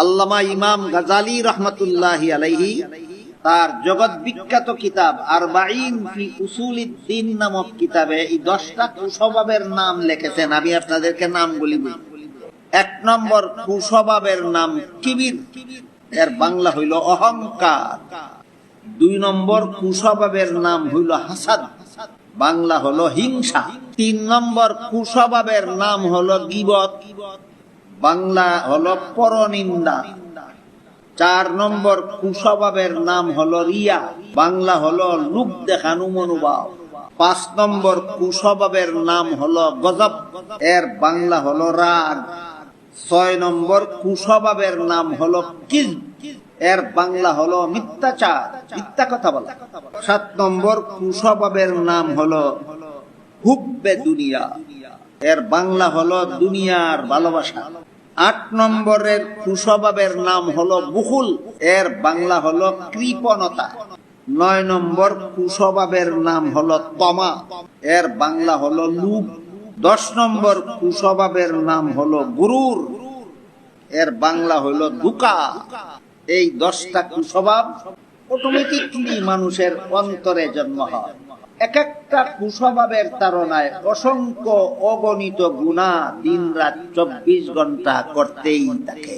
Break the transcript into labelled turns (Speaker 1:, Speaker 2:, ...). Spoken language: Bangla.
Speaker 1: আল্লামা ইমাম গাজালি রহমতুল্লাহি আলাইহি তার জগৎ বিখ্যাত কিতাব আরবাঈন ফি উসুলিদ্দিন নামক কিতাবে এই 10টা কুস্বভাবের নাম লিখেছেন। আমি আপনাদেরকে নামগুলি বলি। 1 নম্বর কুস্বভাবের নাম কিবির, এর বাংলা হইল অহংকার। 2 নম্বর কুস্বভাবের নাম হইল হাসাদ, বাংলা হলো হিংসা। 3 নম্বর কুস্বভাবের নাম হলো গীবত, বাংলা হলো পরনিন্দা। 4 নম্বর কুস্বভাবের নাম হলো রিয়া, বাংলা হলো লোক দেখানো মনোভাব। 5 নম্বর কুস্বভাবের নাম হলো গজব, এর বাংলা হলো রাগ। 6 নম্বর কুস্বভাবের নাম হলো কিযব, এর বাংলা হলো মিথ্যাচার, মিথ্যা কথা বলা। 7 নম্বর কুস্বভাবের নাম হলো হুব্বে দুনিয়া, এর বাংলা হলো দুনিয়ার ভালোবাসা। 8 নম্বরের কুস্বভাবের নাম হলো বুখুল, এর বাংলা হলো কৃপণতা। 9 নম্বর কুস্বভাবের নাম হলো তমা, এর বাংলা হলো লোভ। 10 নম্বর কুস্বভাবের নাম হলো গুরুর, এর বাংলা হলো ধোঁকা। এই 10টা কুস্বভাব অটোমেটিকলি মানুষের অন্তরে জন্ম হয়। এক একটা কুস্বভাবের তাড়নায় অসংখ্য অগণিত গুনাহ দিন রাত 24 ঘন্টা করতেই থাকে।